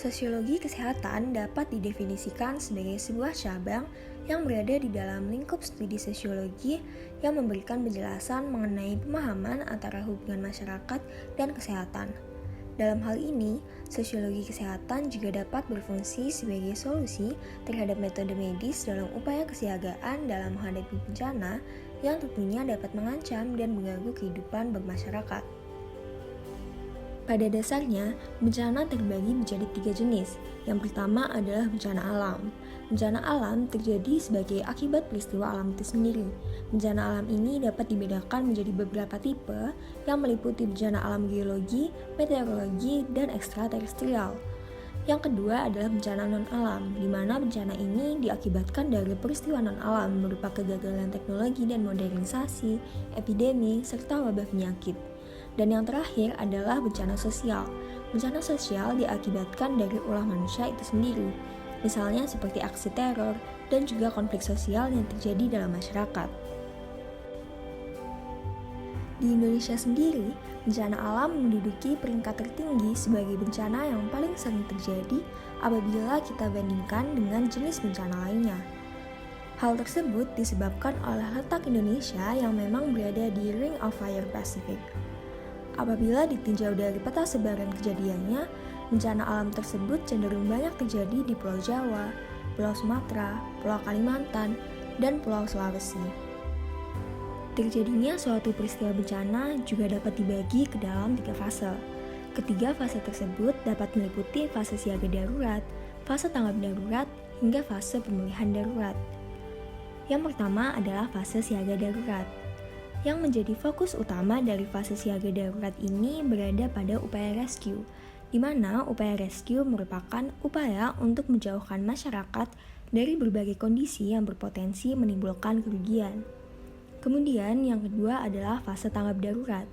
Sosiologi kesehatan dapat didefinisikan sebagai sebuah cabang yang berada di dalam lingkup studi sosiologi yang memberikan penjelasan mengenai pemahaman antara hubungan masyarakat dan kesehatan. Dalam hal ini, sosiologi kesehatan juga dapat berfungsi sebagai solusi terhadap metode medis dalam upaya kesiagaan dalam menghadapi bencana yang tentunya dapat mengancam dan mengganggu kehidupan bermasyarakat. Pada dasarnya, bencana terbagi menjadi 3 jenis. Yang pertama adalah bencana alam. Bencana alam terjadi sebagai akibat peristiwa alam itu sendiri. Bencana alam ini dapat dibedakan menjadi beberapa tipe yang meliputi bencana alam geologi, meteorologi, dan ekstraterestrial. Yang kedua adalah bencana non-alam, di mana bencana ini diakibatkan dari peristiwa non-alam berupa kegagalan teknologi dan modernisasi, epidemi, serta wabah penyakit. Dan yang terakhir adalah bencana sosial. Bencana sosial diakibatkan dari ulah manusia itu sendiri, misalnya seperti aksi teror dan juga konflik sosial yang terjadi dalam masyarakat. Di Indonesia sendiri, bencana alam menduduki peringkat tertinggi sebagai bencana yang paling sering terjadi apabila kita bandingkan dengan jenis bencana lainnya. Hal tersebut disebabkan oleh letak Indonesia yang memang berada di Ring of Fire Pacific. Apabila ditinjau dari peta sebaran kejadiannya, bencana alam tersebut cenderung banyak terjadi di Pulau Jawa, Pulau Sumatera, Pulau Kalimantan, dan Pulau Sulawesi. Terjadinya suatu peristiwa bencana juga dapat dibagi ke dalam 3 fase. Ketiga fase tersebut dapat meliputi fase siaga darurat, fase tanggap darurat, hingga fase pemulihan darurat. Yang pertama adalah fase siaga darurat. Yang menjadi fokus utama dari fase siaga darurat ini berada pada upaya rescue, di mana upaya rescue merupakan upaya untuk menjauhkan masyarakat dari berbagai kondisi yang berpotensi menimbulkan kerugian. Kemudian yang kedua adalah fase tanggap darurat.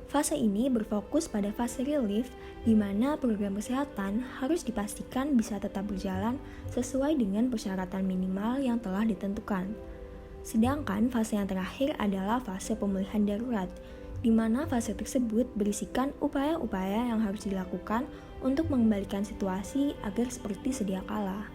Fase ini berfokus pada fase relief, di mana program kesehatan harus dipastikan bisa tetap berjalan sesuai dengan persyaratan minimal yang telah ditentukan. Sedangkan fase yang terakhir adalah fase pemulihan darurat, di mana fase tersebut berisikan upaya-upaya yang harus dilakukan untuk mengembalikan situasi agar seperti sedia kala.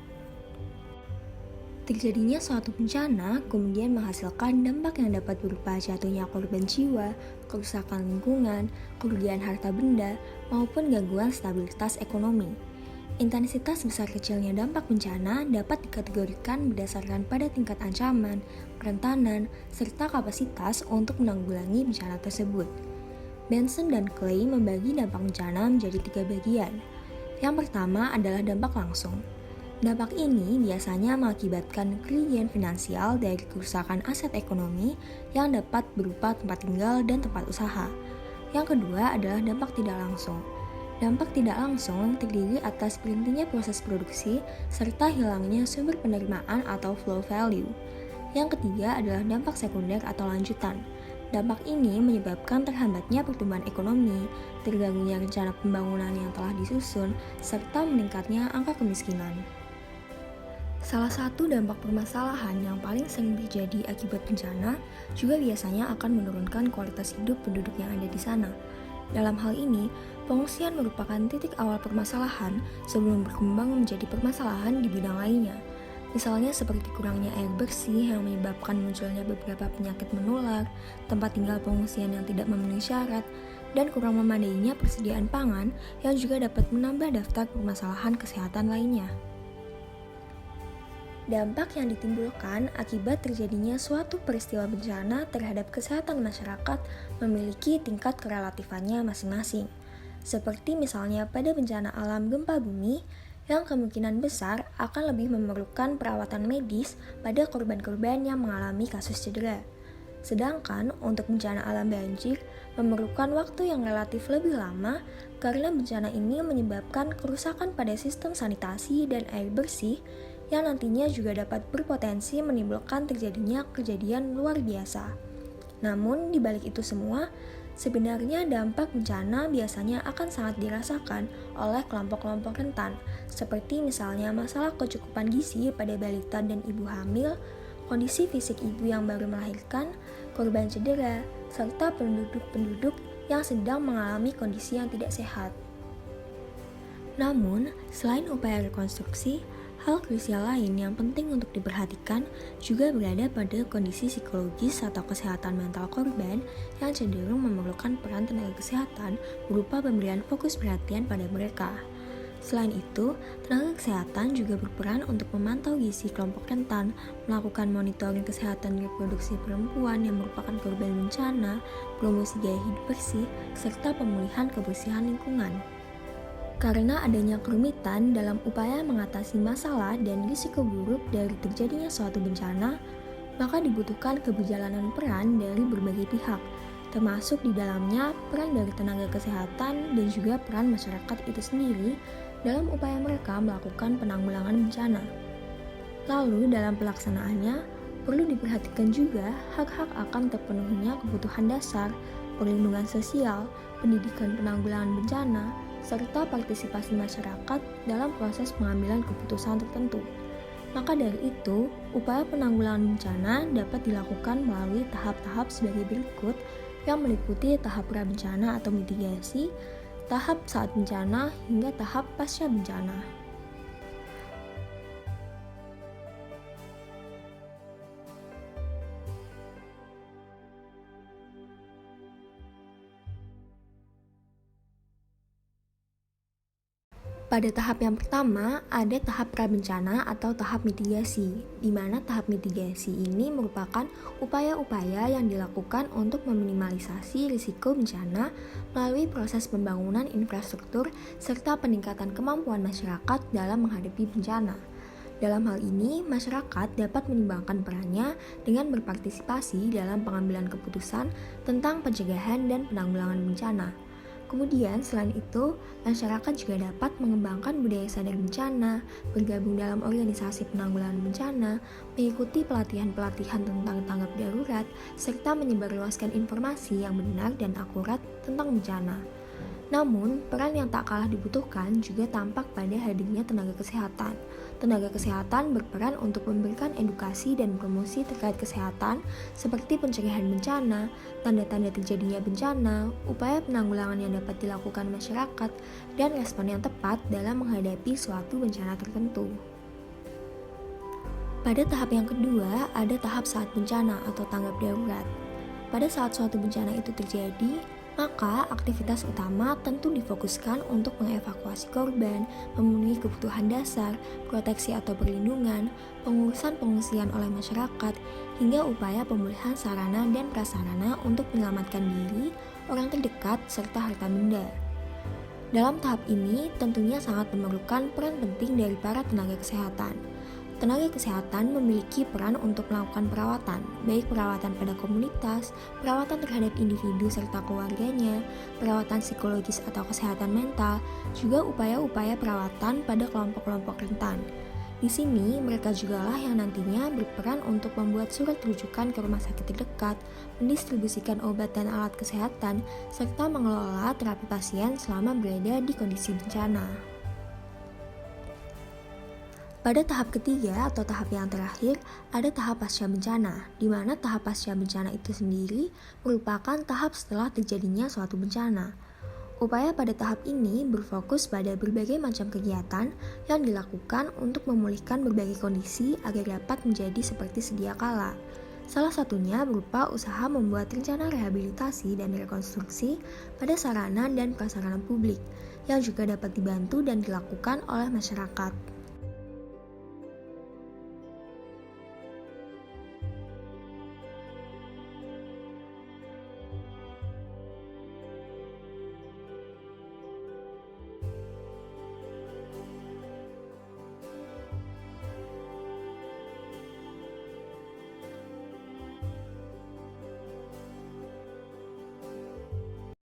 Terjadinya suatu bencana kemudian menghasilkan dampak yang dapat berupa jatuhnya korban jiwa, kerusakan lingkungan, kerugian harta benda, maupun gangguan stabilitas ekonomi. Intensitas besar kecilnya dampak bencana dapat dikategorikan berdasarkan pada tingkat ancaman, kerentanan, serta kapasitas untuk menanggulangi bencana tersebut. Benson dan Clay membagi dampak bencana menjadi 3 bagian. Yang pertama adalah dampak langsung. Dampak ini biasanya mengakibatkan kerugian finansial dari kerusakan aset ekonomi yang dapat berupa tempat tinggal dan tempat usaha. Yang kedua adalah dampak tidak langsung. Dampak tidak langsung terdiri atas berhentinya proses produksi serta hilangnya sumber penerimaan atau flow value. Yang ketiga adalah dampak sekunder atau lanjutan. Dampak ini menyebabkan terhambatnya pertumbuhan ekonomi, terganggunya rencana pembangunan yang telah disusun, serta meningkatnya angka kemiskinan. Salah satu dampak permasalahan yang paling sering terjadi akibat bencana juga biasanya akan menurunkan kualitas hidup penduduk yang ada di sana. Dalam hal ini, pengungsian merupakan titik awal permasalahan sebelum berkembang menjadi permasalahan di bidang lainnya. Misalnya seperti kurangnya air bersih yang menyebabkan munculnya beberapa penyakit menular, tempat tinggal pengungsian yang tidak memenuhi syarat, dan kurang memadainya persediaan pangan yang juga dapat menambah daftar permasalahan kesehatan lainnya. Dampak yang ditimbulkan akibat terjadinya suatu peristiwa bencana terhadap kesehatan masyarakat memiliki tingkat kerelatifannya masing-masing. Seperti misalnya pada bencana alam gempa bumi, yang kemungkinan besar akan lebih memerlukan perawatan medis pada korban-korban yang mengalami kasus cedera. Sedangkan untuk bencana alam banjir memerlukan waktu yang relatif lebih lama karena bencana ini menyebabkan kerusakan pada sistem sanitasi dan air bersih yang nantinya juga dapat berpotensi menimbulkan terjadinya kejadian luar biasa. Namun, di balik itu semua, sebenarnya dampak bencana biasanya akan sangat dirasakan oleh kelompok-kelompok rentan, seperti misalnya masalah kecukupan gizi pada balita dan ibu hamil, kondisi fisik ibu yang baru melahirkan, korban cedera, serta penduduk-penduduk yang sedang mengalami kondisi yang tidak sehat. Namun, selain upaya rekonstruksi, hal krusial lain yang penting untuk diperhatikan juga berada pada kondisi psikologis atau kesehatan mental korban yang cenderung memerlukan peran tenaga kesehatan berupa pemberian fokus perhatian pada mereka. Selain itu, tenaga kesehatan juga berperan untuk memantau gizi kelompok rentan, melakukan monitoring kesehatan reproduksi perempuan yang merupakan korban bencana, promosi gaya hidup bersih, serta pemulihan kebersihan lingkungan. Karena adanya kerumitan dalam upaya mengatasi masalah dan risiko buruk dari terjadinya suatu bencana, maka dibutuhkan keberjalanan peran dari berbagai pihak, termasuk di dalamnya peran dari tenaga kesehatan dan juga peran masyarakat itu sendiri dalam upaya mereka melakukan penanggulangan bencana. Lalu dalam pelaksanaannya, perlu diperhatikan juga hak-hak akan terpenuhinya kebutuhan dasar, perlindungan sosial, pendidikan penanggulangan bencana, serta partisipasi masyarakat dalam proses pengambilan keputusan tertentu. Maka dari itu, upaya penanggulangan bencana dapat dilakukan melalui tahap-tahap sebagai berikut yang meliputi tahap pra-bencana atau mitigasi, tahap saat bencana, hingga tahap pasca bencana. Pada tahap yang pertama, ada tahap pra-bencana atau tahap mitigasi, di mana tahap mitigasi ini merupakan upaya-upaya yang dilakukan untuk meminimalisasi risiko bencana melalui proses pembangunan infrastruktur serta peningkatan kemampuan masyarakat dalam menghadapi bencana. Dalam hal ini, masyarakat dapat menimbangkan perannya dengan berpartisipasi dalam pengambilan keputusan tentang pencegahan dan penanggulangan bencana. Kemudian, selain itu, masyarakat juga dapat mengembangkan budaya sadar bencana, bergabung dalam organisasi penanggulangan bencana, mengikuti pelatihan-pelatihan tentang tanggap darurat, serta menyebarluaskan informasi yang benar dan akurat tentang bencana. Namun, peran yang tak kalah dibutuhkan juga tampak pada hadirnya tenaga kesehatan. Tenaga kesehatan berperan untuk memberikan edukasi dan promosi terkait kesehatan seperti pencegahan bencana, tanda-tanda terjadinya bencana, upaya penanggulangan yang dapat dilakukan masyarakat, dan respon yang tepat dalam menghadapi suatu bencana tertentu. Pada tahap yang kedua, ada tahap saat bencana atau tanggap darurat. Pada saat suatu bencana itu terjadi, maka aktivitas utama tentu difokuskan untuk mengevakuasi korban, memenuhi kebutuhan dasar, proteksi atau perlindungan, pengurusan pengungsian oleh masyarakat, hingga upaya pemulihan sarana dan prasarana untuk menyelamatkan diri, orang terdekat, serta harta benda. Dalam tahap ini, tentunya sangat memerlukan peran penting dari para tenaga kesehatan. Tenaga kesehatan memiliki peran untuk melakukan perawatan, baik perawatan pada komunitas, perawatan terhadap individu serta keluarganya, perawatan psikologis atau kesehatan mental, juga upaya-upaya perawatan pada kelompok-kelompok rentan. Di sini, mereka jugalah yang nantinya berperan untuk membuat surat rujukan ke rumah sakit terdekat, mendistribusikan obat dan alat kesehatan, serta mengelola terapi pasien selama berada di kondisi bencana. Pada tahap ketiga atau tahap yang terakhir, ada tahap pasca bencana, di mana tahap pasca bencana itu sendiri merupakan tahap setelah terjadinya suatu bencana. Upaya pada tahap ini berfokus pada berbagai macam kegiatan yang dilakukan untuk memulihkan berbagai kondisi agar dapat menjadi seperti sedia kala. Salah satunya berupa usaha membuat rencana rehabilitasi dan rekonstruksi pada sarana dan prasarana publik, yang juga dapat dibantu dan dilakukan oleh masyarakat.